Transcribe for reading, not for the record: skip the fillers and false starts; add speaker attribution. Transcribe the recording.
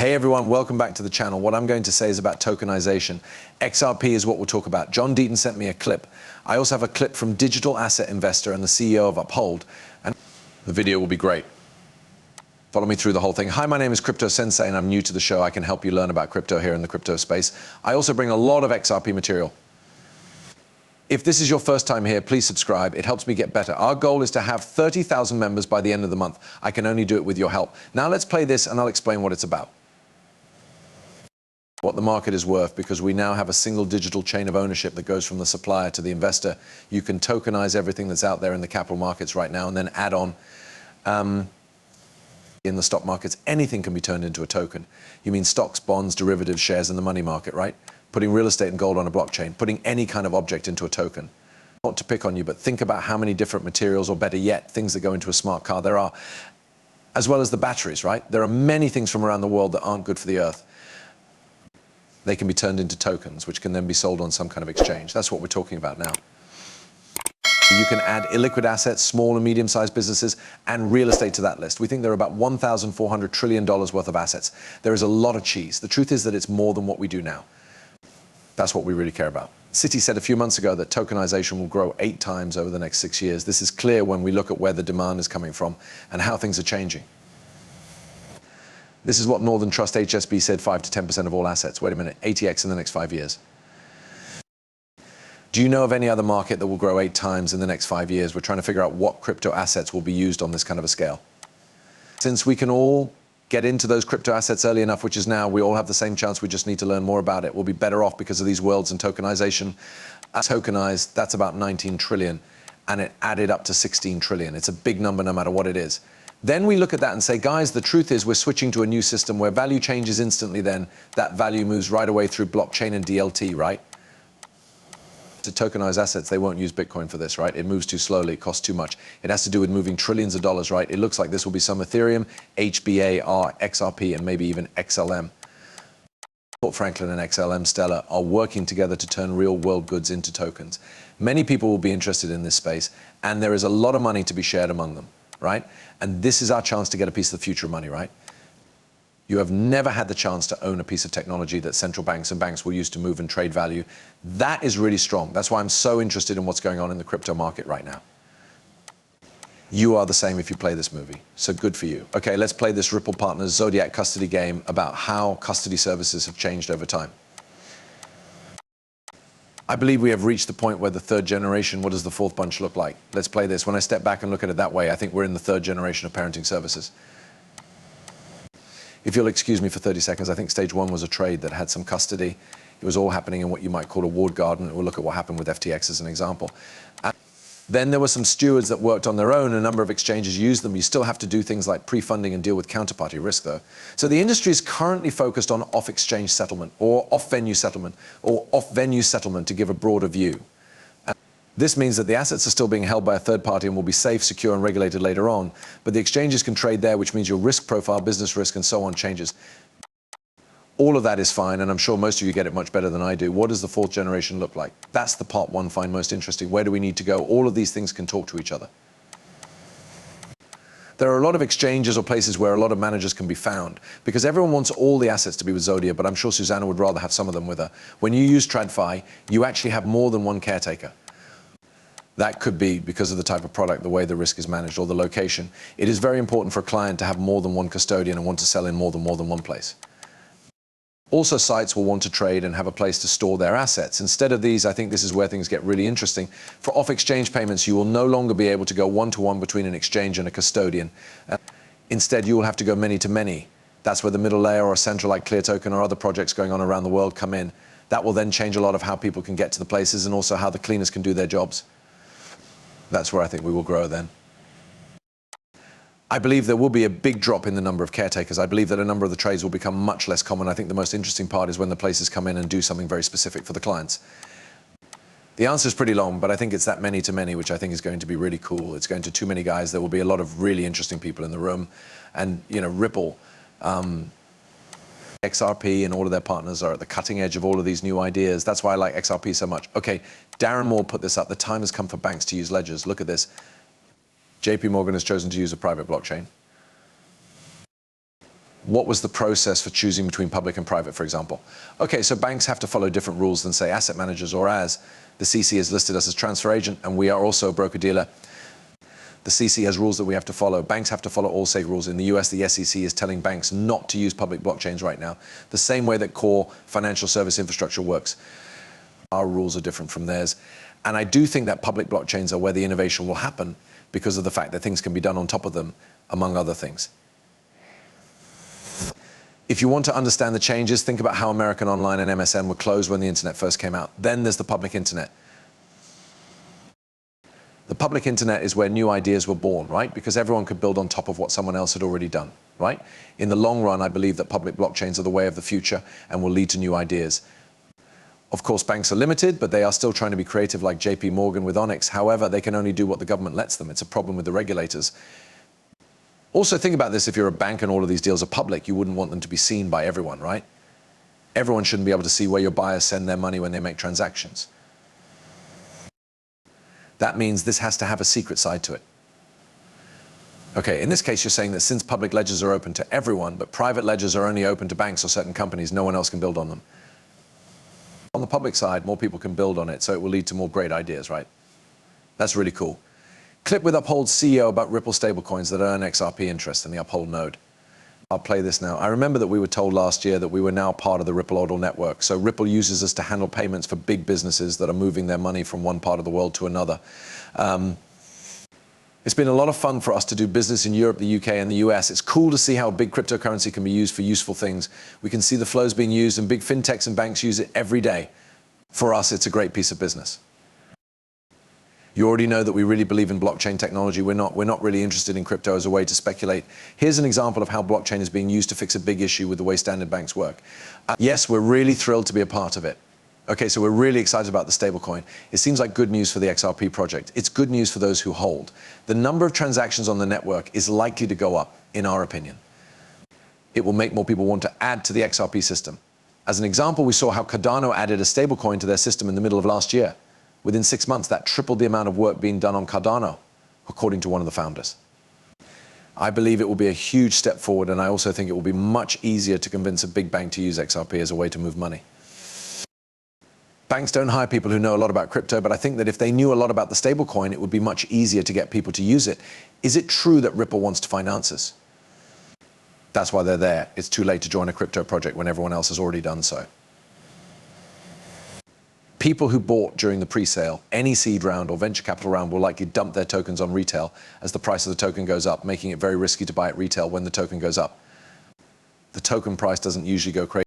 Speaker 1: Hey everyone, welcome back to the channel. What I'm going to say is about tokenization. XRP is what we'll talk about. John Deaton sent me a clip. I also have a clip from digital asset investor and the CEO of Uphold, and the video will be great. Follow me through the whole thing. Hi, my name is Crypto Sensei and I'm new to the show. I can help you learn about crypto here in the crypto space. I also bring a lot of XRP material. If this is your first time here, please subscribe. It helps me get better. Our goal is to have 30,000 members by the end of the month. I can only do it with your help. Now let's play this and I'll explain what it's about. What the market is worth, because we now have a single digital chain of ownership that goes from the supplier to the investor. You can tokenize everything that's out there in the capital markets right now and then add on in the stock markets. Anything can be turned into a token. You mean stocks, bonds, derivatives, shares in the money market, right? Putting real estate and gold on a blockchain, putting any kind of object into a token. Not to pick on you, but think about how many different materials, or better yet, things that go into a smart car there are, as well as the batteries, right? There are many things from around the world that aren't good for the earth. They can be turned into tokens, which can then be sold on some kind of exchange. That's what we're talking about now. You can add illiquid assets, small and medium-sized businesses, and real estate to that list. We think there are about $1,400 trillion worth of assets. There is a lot of cheese. The truth is that it's more than what we do now. That's what we really care about. Citi said a few months ago that tokenization will grow 8 times over the next 6 years. This is clear when we look at where the demand is coming from and how things are changing. This is what Northern Trust HSB said, 5 to 10% of all assets. Wait a minute, 80x in the next 5 years. Do you know of any other market that will grow 8 times in the next 5 years? We're trying to figure out what crypto assets will be used on this kind of a scale. Since we can all get into those crypto assets early enough, which is now, we all have the same chance, we just need to learn more about it. We'll be better off because of these worlds and tokenization. Tokenized, that's about 19 trillion, and it added up to 16 trillion. It's a big number no matter what it is. Then we look at that and say, guys, the truth is we're switching to a new system where value changes instantly then. That value moves right away through blockchain and DLT, right? To tokenize assets, they won't use Bitcoin for this, right? It moves too slowly, it costs too much. It has to do with moving trillions of dollars, right? It looks like this will be some Ethereum, HBAR, XRP, and maybe even XLM. Franklin and XLM Stellar are working together to turn real world goods into tokens. Many people will be interested in this space, and there is a lot of money to be shared among them, right? And this is our chance to get a piece of the future money, right? You have never had the chance to own a piece of technology that central banks and banks will use to move and trade value. That is really strong. That's why I'm so interested in what's going on in the crypto market right now. You are the same if you play this movie, so good for you. Okay, let's play this Ripple Partners Zodiac custody game about how custody services have changed over time. I believe we have reached the point where the third generation, what does the fourth bunch look like? Let's play this. When I step back and look at it that way, I think we're in the third generation of parenting services. If you'll excuse me for 30 seconds, I think stage 1 was a trade that had some custody. It was all happening in what you might call a walled garden. We'll look at what happened with FTX as an example. Then there were some stewards that worked on their own. A number of exchanges used them. You still have to do things like pre-funding and deal with counterparty risk, though. So the industry is currently focused on off-exchange settlement or off-venue settlement or off-venue settlement to give a broader view. And this means that the assets are still being held by a third party and will be safe, secure, and regulated later on. But the exchanges can trade there, which means your risk profile, business risk, and so on changes. All of that is fine, and I'm sure most of you get it much better than I do. What does the fourth generation look like? That's the part 1 find most interesting. Where do we need to go? All of these things can talk to each other. There are a lot of exchanges or places where a lot of managers can be found, because everyone wants all the assets to be with Zodia, but I'm sure Susanna would rather have some of them with her. When you use TradFi, you actually have more than one caretaker. That could be because of the type of product, the way the risk is managed, or the location. It is very important for a client to have more than one custodian and want to sell in more than one place. Also, sites will want to trade and have a place to store their assets. Instead of these, I think this is where things get really interesting. For off-exchange payments, you will no longer be able to go one-to-one between an exchange and a custodian. Instead, you will have to go many-to-many. That's where the middle layer or a central like ClearToken or other projects going on around the world come in. That will then change a lot of how people can get to the places and also how the cleaners can do their jobs. That's where I think we will grow then. I believe there will be a big drop in the number of caretakers. I believe that a number of the trades will become much less common. I think the most interesting part is when the places come in and do something very specific for the clients. The answer is pretty long, but I think it's that many-to-many, which I think is going to be really cool. It's going to too many guys. There will be a lot of really interesting people in the room. And, you know, Ripple, XRP and all of their partners are at the cutting edge of all of these new ideas. That's why I like XRP so much. Okay, Darren Moore put this up. The time has come for banks to use ledgers. Look at this. JP Morgan has chosen to use a private blockchain. What was the process for choosing between public and private, for example? Okay, so banks have to follow different rules than, say, asset managers, or as the CC has listed us as transfer agent, and we are also a broker-dealer. The CC has rules that we have to follow. Banks have to follow all safe rules. In the US, the SEC is telling banks not to use public blockchains right now, the same way that core financial service infrastructure works. Our rules are different from theirs. And I do think that public blockchains are where the innovation will happen because of the fact that things can be done on top of them, among other things. If you want to understand the changes, think about how American Online and MSN were closed when the internet first came out. Then there's the public internet. The public internet is where new ideas were born, right? Because everyone could build on top of what someone else had already done, right? In the long run, I believe that public blockchains are the way of the future and will lead to new ideas. Of course, banks are limited, but they are still trying to be creative, like JP Morgan with Onyx. However, they can only do what the government lets them. It's a problem with the regulators. Also, think about this. If you're a bank and all of these deals are public, you wouldn't want them to be seen by everyone, right? Everyone shouldn't be able to see where your buyers send their money when they make transactions. That means this has to have a secret side to it. Okay, in this case, you're saying that since public ledgers are open to everyone, but private ledgers are only open to banks or certain companies, no one else can build on them. On the public side, more people can build on it, so it will lead to more great ideas, right? That's really cool. Clip with Uphold's CEO about Ripple stablecoins that earn XRP interest in the Uphold node. I'll play this now. I remember that we were told last year that we were now part of the Ripple Odal network. So Ripple uses us to handle payments for big businesses that are moving their money from one part of the world to another. It's been a lot of fun for us to do business in Europe, the UK, and the US. It's cool to see how big cryptocurrency can be used for useful things. We can see the flows being used, and big fintechs and banks use it every day. For us, it's a great piece of business. You already know that we really believe in blockchain technology. We're not really interested in crypto as a way to speculate. Here's an example of how blockchain is being used to fix a big issue with the way standard banks work. Yes, we're really thrilled to be a part of it. Okay, so we're really excited about the stablecoin. It seems like good news for the XRP project. It's good news for those who hold. The number of transactions on the network is likely to go up, in our opinion. It will make more people want to add to the XRP system. As an example, we saw how Cardano added a stablecoin to their system in the middle of last year. Within 6 months, that tripled the amount of work being done on Cardano, according to one of the founders. I believe it will be a huge step forward, and I also think it will be much easier to convince a big bank to use XRP as a way to move money. Banks don't hire people who know a lot about crypto, but I think that if they knew a lot about the stablecoin, it would be much easier to get people to use it. Is it true that Ripple wants to find answers? That's why they're there. It's too late to join a crypto project when everyone else has already done so. People who bought during the pre-sale, any seed round or venture capital round will likely dump their tokens on retail as the price of the token goes up, making it very risky to buy at retail when the token goes up. The token price doesn't usually go crazy.